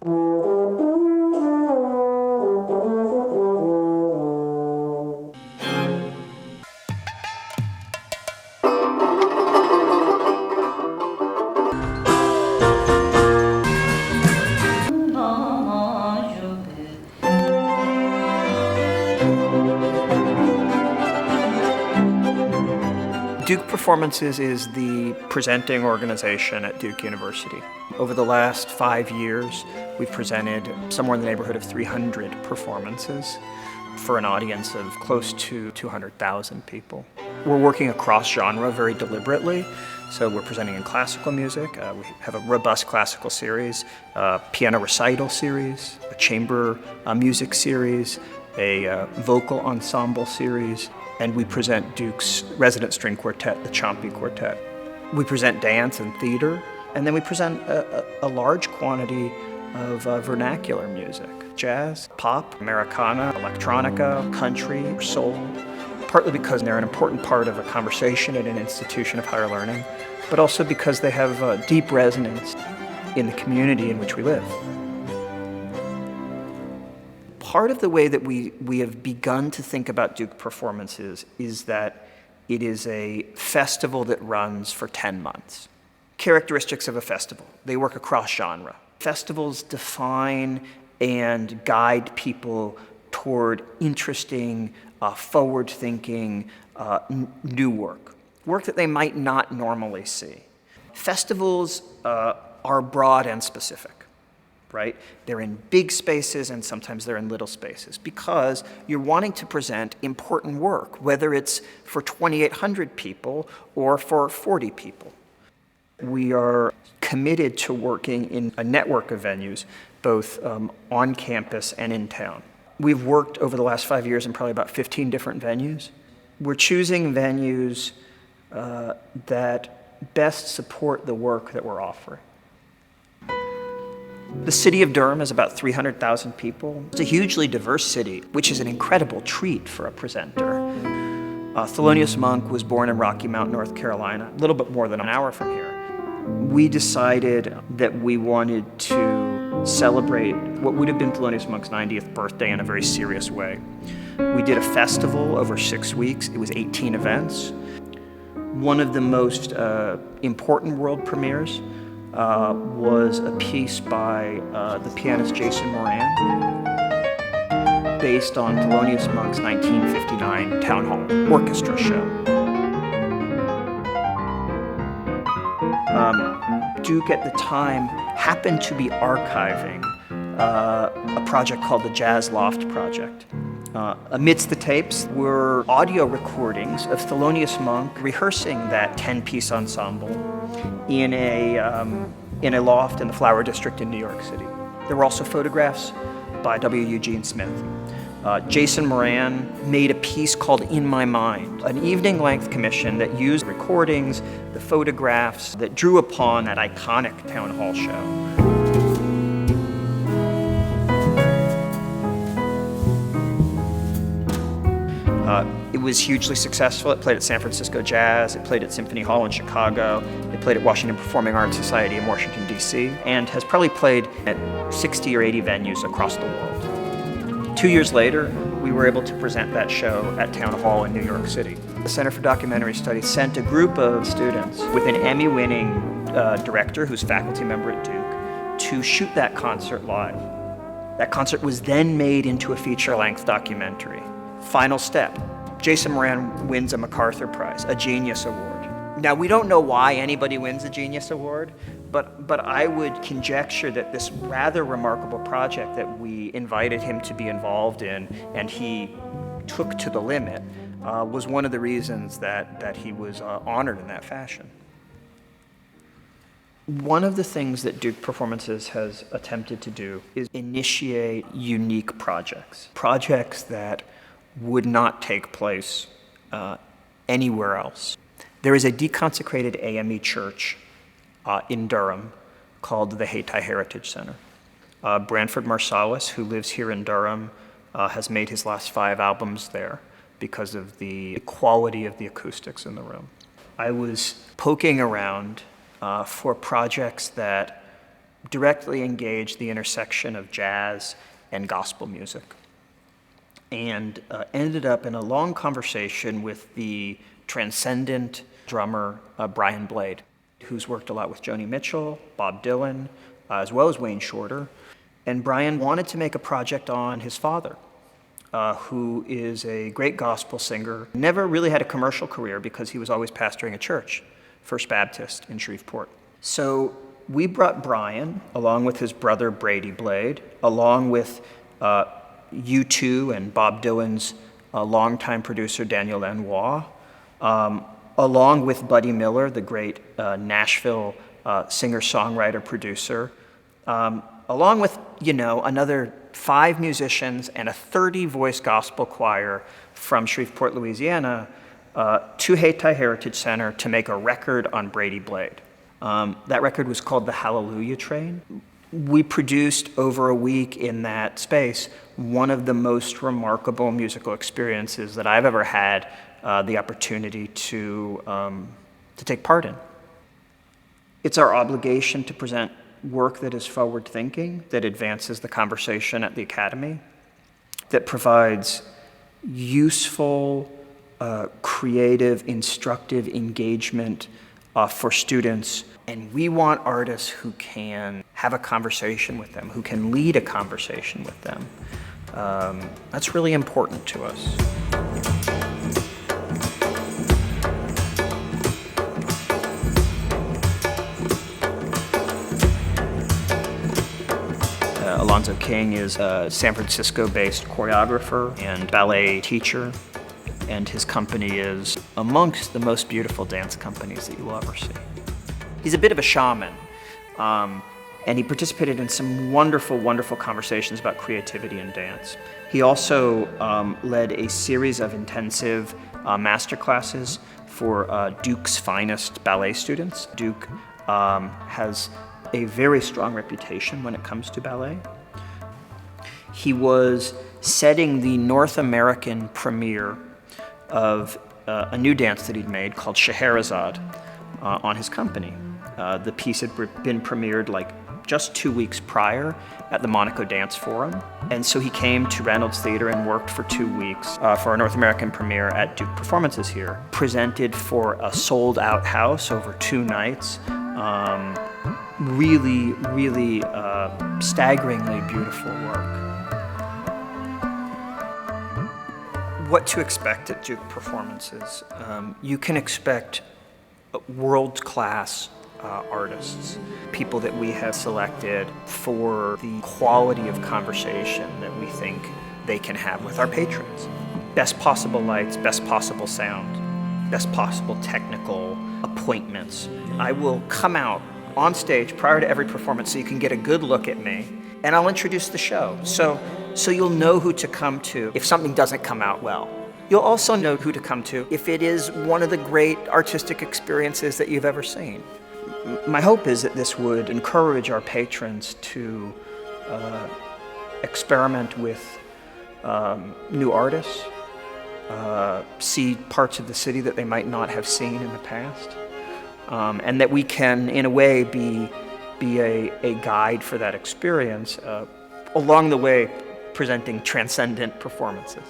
Duke Performances is the presenting organization at Duke University. Over the last 5 years, we've presented somewhere in the neighborhood of 300 performances for an audience of close to 200,000 people. We're working across genre very deliberately. So we're presenting in classical music. We have a robust classical series, a piano recital series, a chamber music series, a vocal ensemble series, and we present Duke's resident string quartet, the Ciampi Quartet. We present dance and theater, and then we present a large quantity of vernacular music, jazz, pop, Americana, electronica, country, soul, partly because they're an important part of a conversation at an institution of higher learning, but also because they have a deep resonance in the community in which we live. Part of the way that we have begun to think about Duke Performances is that it is a festival that runs for 10 months. Characteristics of a festival: they work across genre. Festivals define and guide people toward interesting, forward-thinking, new work that they might not normally see. Festivals are broad and specific. Right? They're in big spaces and sometimes they're in little spaces because you're wanting to present important work, whether it's for 2,800 people or for 40 people. We are committed to working in a network of venues, both on campus and in town. We've worked over the last 5 years in probably about 15 different venues. We're choosing venues that best support the work that we're offering. The city of Durham is about 300,000 people. It's a hugely diverse city, which is an incredible treat for a presenter. Thelonious Monk was born in Rocky Mount, North Carolina, a little bit more than an hour from here. We decided that we wanted to celebrate what would have been Thelonious Monk's 90th birthday in a very serious way. We did a festival over 6 weeks. It was 18 events. One of the most important world premieres was a piece by the pianist Jason Moran, based on Thelonious Monk's 1959 Town Hall Orchestra show. Duke at the time happened to be archiving a project called the Jazz Loft Project. Amidst the tapes were audio recordings of Thelonious Monk rehearsing that 10-piece ensemble in a loft in the Flower District in New York City. There were also photographs by W. Eugene Smith. Jason Moran made a piece called In My Mind, an evening-length commission that used recordings, the photographs that drew upon that iconic town hall show. It was hugely successful. It played at San Francisco Jazz, it played at Symphony Hall in Chicago, it played at Washington Performing Arts Society in Washington, D.C., and has probably played at 60 or 80 venues across the world. 2 years later, we were able to present that show at Town Hall in New York City. The Center for Documentary Studies sent a group of students with an Emmy-winning director who's a faculty member at Duke to shoot that concert live. That concert was then made into a feature-length documentary. Final step: Jason Moran wins a MacArthur Prize, a Genius Award. Now, we don't know why anybody wins a Genius Award, but I would conjecture that this rather remarkable project that we invited him to be involved in and he took to the limit was one of the reasons that he was honored in that fashion. One of the things that Duke Performances has attempted to do is initiate unique projects that would not take place anywhere else. There is a deconsecrated AME church in Durham called the Hayti Heritage Center. Branford Marsalis, who lives here in Durham, has made his last 5 albums there because of the quality of the acoustics in the room. I was poking around for projects that directly engaged the intersection of jazz and gospel music, and ended up in a long conversation with the transcendent drummer Brian Blade, who's worked a lot with Joni Mitchell, Bob Dylan, as well as Wayne Shorter. And Brian wanted to make a project on his father, who is a great gospel singer, never really had a commercial career because he was always pastoring a church, First Baptist in Shreveport. So we brought Brian, along with his brother Brady Blade, along with U2 and Bob Dylan's longtime producer Daniel Lanois, along with Buddy Miller, the great Nashville singer-songwriter producer, along with, another 5 musicians and a 30-voice gospel choir from Shreveport, Louisiana, to Hayti Heritage Center to make a record on Brady Blade. That record was called The Hallelujah Train. We produced over a week in that space one of the most remarkable musical experiences that I've ever had the opportunity to take part in. It's our obligation to present work that is forward-thinking, that advances the conversation at the Academy, that provides useful, creative, instructive engagement for students. And we want artists who can have a conversation with them, who can lead a conversation with them. That's really important to us. Alonzo King is a San Francisco-based choreographer and ballet teacher, and his company is amongst the most beautiful dance companies that you will ever see. He's a bit of a shaman, and he participated in some wonderful, wonderful conversations about creativity in dance. He also led a series of intensive master classes for Duke's finest ballet students. Duke has a very strong reputation when it comes to ballet. He was setting the North American premiere of a new dance that he'd made called Scheherazade on his company. The piece had been premiered just 2 weeks prior at the Monaco Dance Forum. And so he came to Reynolds Theater and worked for 2 weeks for a North American premiere at Duke Performances here. Presented for a sold-out house over 2 nights. Really, really staggeringly beautiful work. What to expect at Duke Performances? You can expect world-class artists, people that we have selected for the quality of conversation that we think they can have with our patrons. Best possible lights, best possible sound, best possible technical appointments. I will come out on stage prior to every performance so you can get a good look at me, and I'll introduce the show. So you'll know who to come to if something doesn't come out well. You'll also know who to come to if it is one of the great artistic experiences that you've ever seen. My hope is that this would encourage our patrons to experiment with new artists, see parts of the city that they might not have seen in the past, and that we can, in a way, be a guide for that experience, along the way presenting transcendent performances.